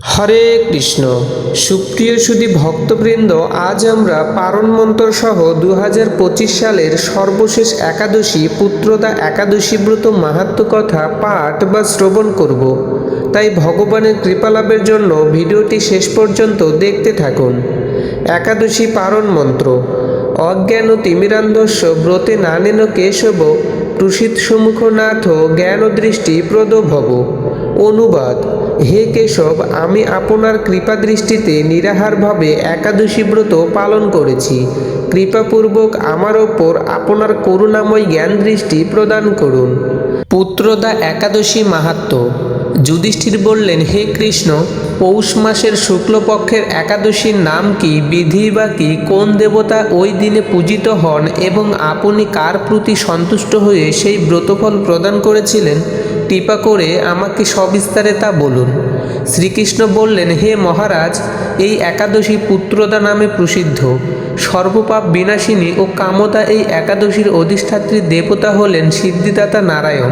হরে কৃষ্ণ। সুপ্রিয় সুধী ভক্তবৃন্দ, আজ আমরা পারণ মন্ত্র সহ 2025 সালের সর্বশেষ একাদশী পুত্রদা একাদশী ব্রত মাহাত্ম্য কথা পাঠ বা শ্রবণ করব। তাই ভগবানের কৃপালাভের জন্য ভিডিওটি শেষ পর্যন্ত দেখতে থাকুন। একাদশী পারণ মন্ত্র। অজ্ঞান তিমিরান্ধস্য ব্রতে নানেন কেশব প্রসিদ সম্মুখনাথ জ্ঞান দৃষ্টি প্রদ ভব। অনুবাদ: হে কেশব, আমি আপনার কৃপা দৃষ্টিতে নিরাহারভাবে একাদশী ব্রত পালন করেছি। কৃপাপূর্বক আমার ওপর আপনার করুণাময় জ্ঞান দৃষ্টি প্রদান করুন। পুত্রদা একাদশী মাহাত্ম্য। যুধিষ্ঠির বললেন, হে কৃষ্ণ, পৌষ মাসের শুক্লপক্ষের একাদশীর নাম কি, বিধি বা কি, কোন দেবতা ওই দিনে পূজিত হন এবং আপনি কার প্রতি সন্তুষ্ট হয়ে সেই ব্রতফল প্রদান করেছিলেন, কৃপা করে আমাকে সবিস্তারে তা বলুন। শ্রীকৃষ্ণ বললেন, হে মহারাজ, এই একাদশী পুত্রদা নামে প্রসিদ্ধ। সর্বপাপ বিনাশিনী ও কামদা এই একাদশীর অধিষ্ঠাত্রী দেবতা হলেন সিদ্ধিদাতা নারায়ণ।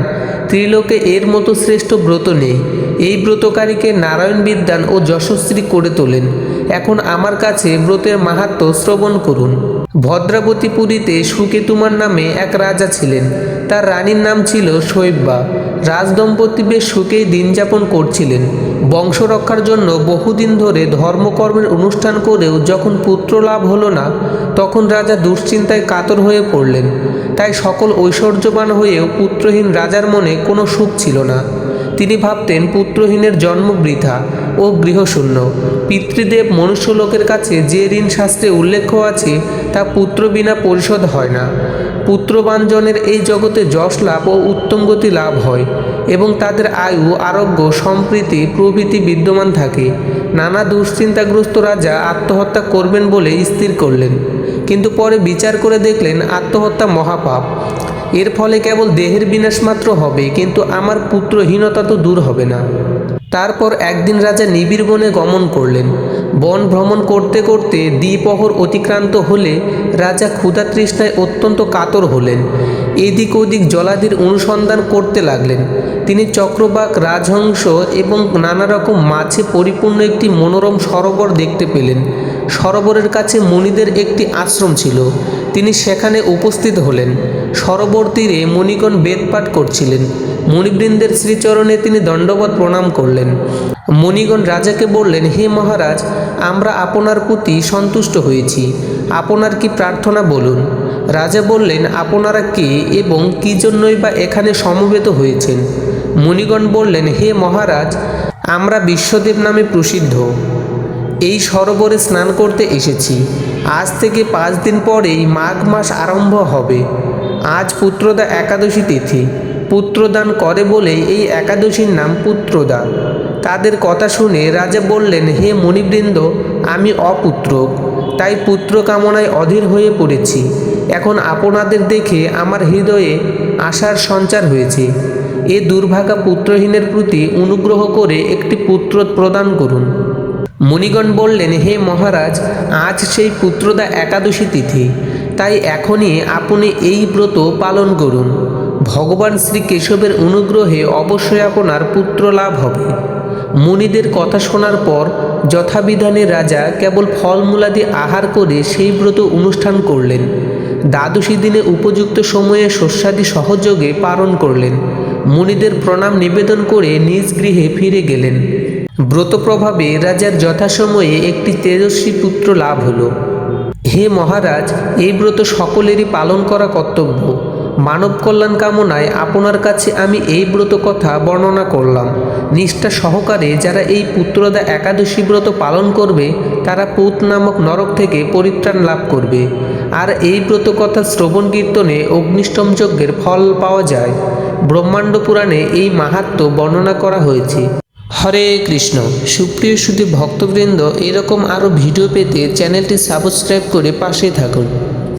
ত্রিলোকে এর মতো শ্রেষ্ঠ ব্রত নেই। এই ব্রতকারীকে নারায়ণ বিদ্বান ও যশস্বী করে তোলেন। এখন আমার কাছে ব্রতের মাহাত্ম্য শ্রবণ করুন। ভদ্রাবতীপুরীতে সুকেতুমার নামে এক রাজা ছিলেন। তার রানীর নাম ছিল শৈব্যা। রাজদম্পতি বেশ সুখেই দিন যাপন করছিলেন। বংশ রক্ষার জন্য বহুদিন ধরে ধর্মকর্মের অনুষ্ঠান করেও যখন পুত্র লাভ হলো না, তখন রাজা দুশ্চিন্তায় কাতর হয়ে পড়লেন। তাই সকল ঐশ্বর্যবান হয়েও পুত্রহীন রাজার মনে কোনো সুখ ছিল না। তিনি ভাবতেন, পুত্রহীনের জন্ম বৃথা ও গৃহশূন্য। পিতৃদেব মনুষ্যলোকের কাছে যে ঋণ শাস্ত্রে উল্লেখ আছে তা পুত্র বিনা পরিশোধ হয় না। পুত্রবাঞ্জনের এই জগতে যশ লাভ ও উত্তম গতি লাভ হয় এবং তাদের আয়ু, আরোগ্য, সম্প্রীতি প্রভৃতি বিদ্যমান থাকে। নানা দুশ্চিন্তাগ্রস্ত রাজা আত্মহত্যা করবেন বলে স্থির করলেন, কিন্তু পরে বিচার করে দেখলেন আত্মহত্যা মহাপাপ। এর ফলে কেবল দেহের বিনাশ মাত্র হবে, কিন্তু আমার পুত্রহীনতা তো দূর হবে না। তারপর একদিন রাজা নিবিড় বনে গমন করলেন। বন ভ্রমণ করতে করতে দ্বিপ্রহর অতিক্রান্ত হলে রাজা ক্ষুধা তৃষ্ণায় অত্যন্ত কাতর হলেন। এদিক ওদিক জলাধির অনুসন্ধান করতে লাগলেন। তিনি চক্রবাক, রাজহংস এবং নানা রকম মাছে পরিপূর্ণ একটি মনোরম সরোবর দেখতে পেলেন। সরোবরের কাছে মুনিদের একটি আশ্রম ছিল। তিনি সেখানে উপস্থিত হলেন। সরোবর তীরে মুনিগণ বেদপাঠ করছিলেন। মুনিবৃন্দের শ্রীচরণে তিনি দণ্ডবত প্রণাম করলেন। মুনিগণ রাজাকে বললেন, হে মহারাজ, আমরা আপনার প্রতি সন্তুষ্ট হয়েছি। আপনার কি প্রার্থনা বলুন। রাজা বললেন, আপনারা কে এবং কী জন্যই বা এখানে সমবেত হয়েছেন। মুনিগণ বললেন, হে মহারাজ, আমরা বিশ্বদেব নামে প্রসিদ্ধ। এই সরোবরে স্নান করতে এসেছি। আজ থেকে 5 দিন পরেই মাঘ মাস আরম্ভ হবে। আজ পুত্রদা একাদশী তিথি। পুত্রদান করে বলেই এই একাদশীর নাম পুত্রদা। তাদের কথা শুনে রাজা বললেন, হে মুনিবৃন্দ, আমি অপুত্রক, তাই পুত্র কামনায় অধীর হয়ে পড়েছি। এখন আপনাদের দেখে আমার হৃদয়ে আশার সঞ্চার হয়েছে। এ দুর্ভাগা পুত্রহীনের প্রতি অনুগ্রহ করে একটি পুত্র প্রদান করুন। মুনিগণ বললেন, হে মহারাজ, আজ সেই পুত্রদা একাদশী তিথি, তাই এখনই আপনি এই ব্রত পালন করুন। ভগবান শ্রী কেশবের অনুগ্রহে অবশ্যই আপনার পুত্র লাভ হবে। মুনিদের কথা শোনার পর যথাবিধানে রাজা কেবল ফলমূলাদি আহার করে সেই ব্রত অনুষ্ঠান করলেন। দ্বাদশী দিনে উপযুক্ত সময়ে শস্যাদি সহযোগে পালন করলেন। মুনিদের প্রণাম নিবেদন করে নিজ গৃহে ফিরে গেলেন। ব্রত প্রভাবে রাজার যথাসময়ে একটি তেজস্বী পুত্র লাভ হলো। হে মহারাজ, এই ব্রত সকলেরই পালন করা কর্তব্য। মানব কল্যাণ কামনায় আপনার কাছে আমি এই ব্রত কথা বর্ণনা করলাম। নিষ্ঠা সহকারে যারা এই পুত্রদা একাদশী ব্রত পালন করবে, তারা পুত নামক নরক থেকে পরিত্রাণ লাভ করবে। আর এই ব্রত কথা শ্রবণ কীর্তনে অগ্নিষ্টম যজ্ঞের ফল পাওয়া যায়। ব্রহ্মাণ্ড পুরাণে এই মাহাত্ম্য বর্ণনা করা হয়েছে। হরে কৃষ্ণ। সুপ্রিয় সুধী ভক্তবৃন্দ, এরকম আরও ভিডিও পেতে চ্যানেলটি সাবস্ক্রাইব করে পাশে থাকুন।